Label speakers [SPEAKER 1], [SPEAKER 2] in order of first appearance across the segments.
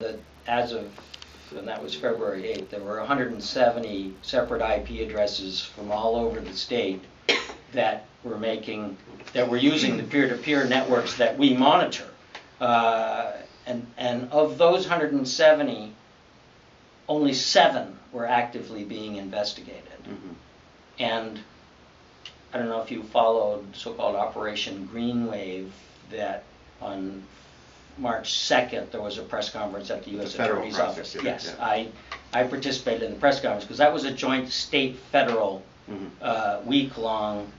[SPEAKER 1] that as of, and that was February 8th, there were 170 separate IP addresses from all over the state that were using the peer-to-peer networks that we monitor. And of those 170, only 7 were actively being investigated. And I don't know if you followed so-called Operation Greenwave, that on March 2nd there was a press conference at the U.S. Attorney's Office. Yes, yeah. I participated in the press conference because that was a joint state-federal week-long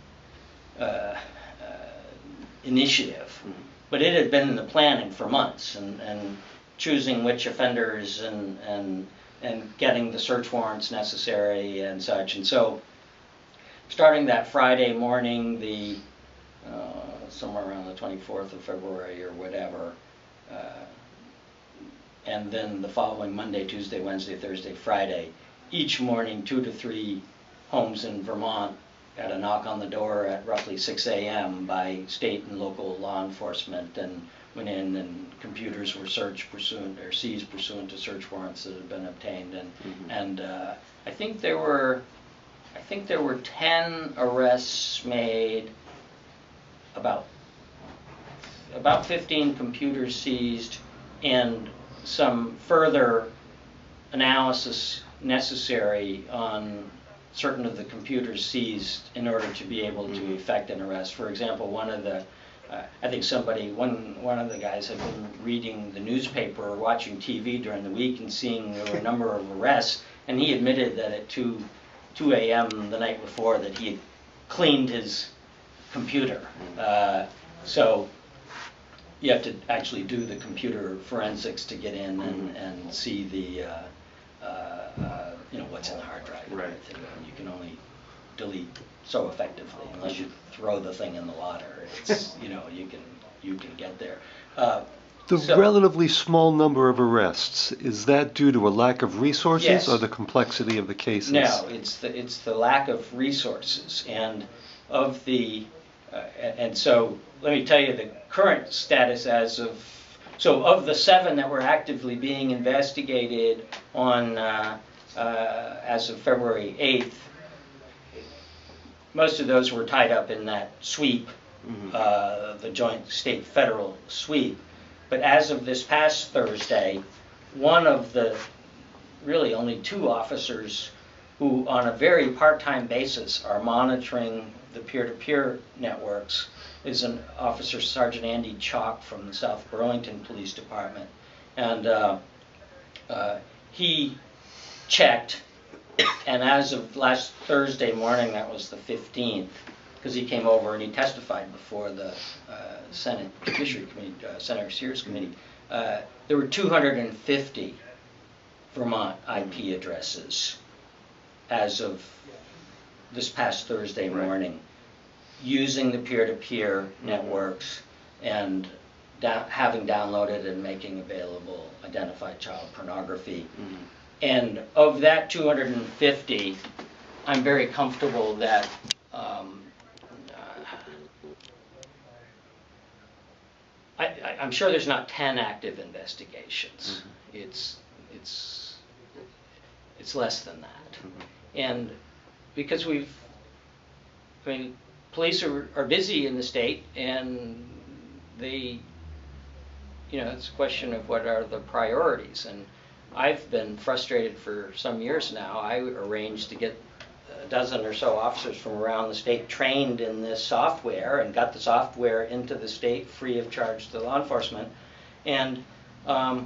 [SPEAKER 1] initiative. But it had been in the planning for months, and choosing which offenders and getting the search warrants necessary and such. And so starting that Friday morning, somewhere around the 24th of February or whatever, and then the following Monday, Tuesday, Wednesday, Thursday, Friday, each morning 2 to 3 homes in Vermont got a knock on the door at roughly 6 a.m. by state and local law enforcement, and went in, and computers were searched pursuant, or seized pursuant to search warrants that had been obtained. And I think there were 10 arrests made, about 15 computers seized, and some further analysis necessary on certain of the computers seized in order to be able to effect an arrest. For example, one of the guys had been reading the newspaper or watching TV during the week and seeing there were a number of arrests, and he admitted that at 2 a.m. the night before that he had cleaned his computer. So you have to actually do the computer forensics to get in and see the what's in the hard drive. Right. You can only delete so effectively unless you throw the thing in the water. It's you can get there.
[SPEAKER 2] The relatively small number of arrests, is that due to a lack of resources? Yes. Or the complexity of the cases?
[SPEAKER 1] No, it's the lack of resources, and of the and so let me tell you the current status as of the 7 that were actively being investigated on as of February 8th. Most of those were tied up in that sweep, the joint state-federal sweep. But as of this past Thursday, one of the really only 2 officers who on a very part-time basis are monitoring the peer-to-peer networks is an Officer Sergeant Andy Chalk from the South Burlington Police Department. And he checked, and as of last Thursday morning, that was the 15th, because he came over and he testified before the Senate Judiciary Committee, Senator Sears Committee, there were 250 Vermont IP addresses as of this past Thursday morning, using the peer-to-peer networks and having downloaded and making available identified child pornography. And of that 250, I'm very comfortable that I'm sure there's not 10 active investigations. It's less than that. And because police are busy in the state, and they, it's a question of what are the priorities. And I've been frustrated for some years now. I arranged to get a dozen or so officers from around the state trained in this software, and got the software into the state free of charge to law enforcement. And I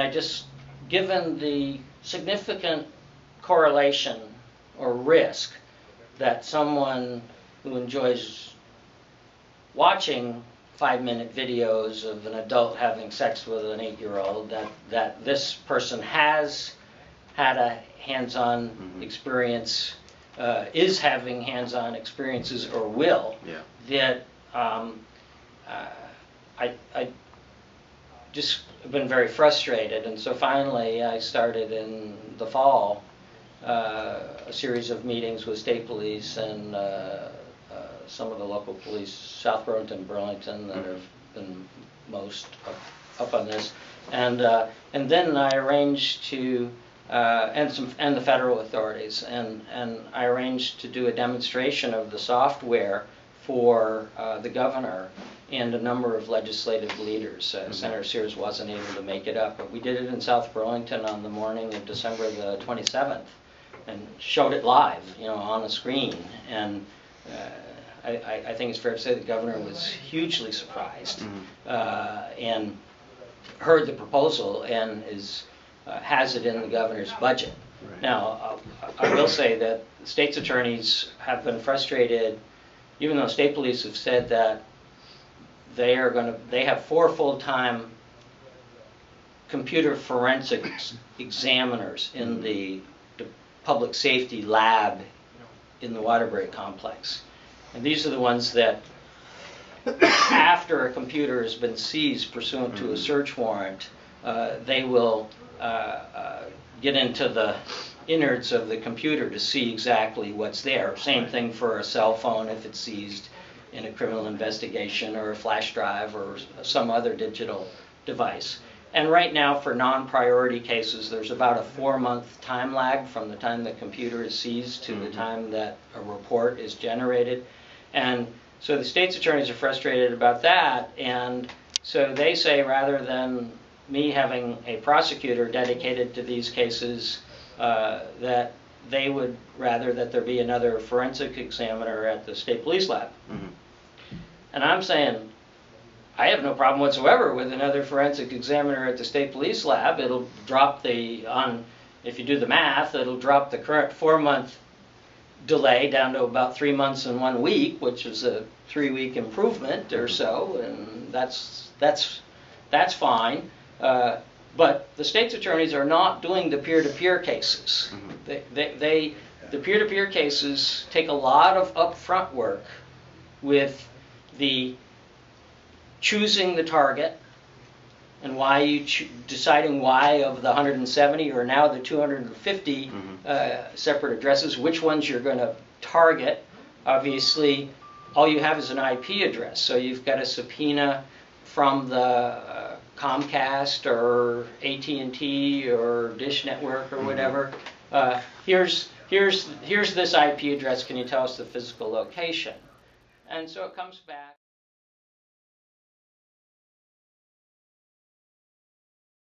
[SPEAKER 1] just, given the significant correlation or risk that someone who enjoys watching 5-minute videos of an adult having sex with an 8-year-old, that this person has had a hands-on experience, is having hands-on experiences, or will, that I just have been very frustrated. And so finally I started in the fall a series of meetings with state police and some of the local police, South Burlington, that have been most up on this, and then I arranged to and the federal authorities, and I arranged to do a demonstration of the software for the governor and a number of legislative leaders. Senator Sears wasn't able to make it up, but we did it in South Burlington on the morning of December the 27th, and showed it live, on a screen. And I think it's fair to say the governor was hugely surprised and heard the proposal and has it in the governor's budget. Right. Now, I will say that the state's attorneys have been frustrated, even though state police have said that they have 4 full-time computer forensics examiners in the public safety lab in the Waterbury complex. And these are the ones that, after a computer has been seized pursuant to a search warrant, they will get into the innards of the computer to see exactly what's there. Same thing for a cell phone if it's seized in a criminal investigation, or a flash drive, or some other digital device. And right now, for non-priority cases, there's about a 4-month time lag from the time the computer is seized to the time that a report is generated. And so the state's attorneys are frustrated about that, and so they say, rather than me having a prosecutor dedicated to these cases, that they would rather that there be another forensic examiner at the state police lab. And I'm saying, I have no problem whatsoever with another forensic examiner at the state police lab. It'll drop if you do the math, it'll drop the current 4-month delay down to about 3 months and 1 week, which is a 3-week improvement or so, and that's fine. But the state's attorneys are not doing the peer-to-peer cases. The peer-to-peer cases take a lot of upfront work with the choosing the target and why deciding why of the 170 or now the 250 separate addresses, which ones you're going to target. Obviously, all you have is an IP address, so you've got a subpoena from the Comcast or AT&T or Dish Network or whatever. Here's this IP address. Can you tell us the physical location? And so it comes back.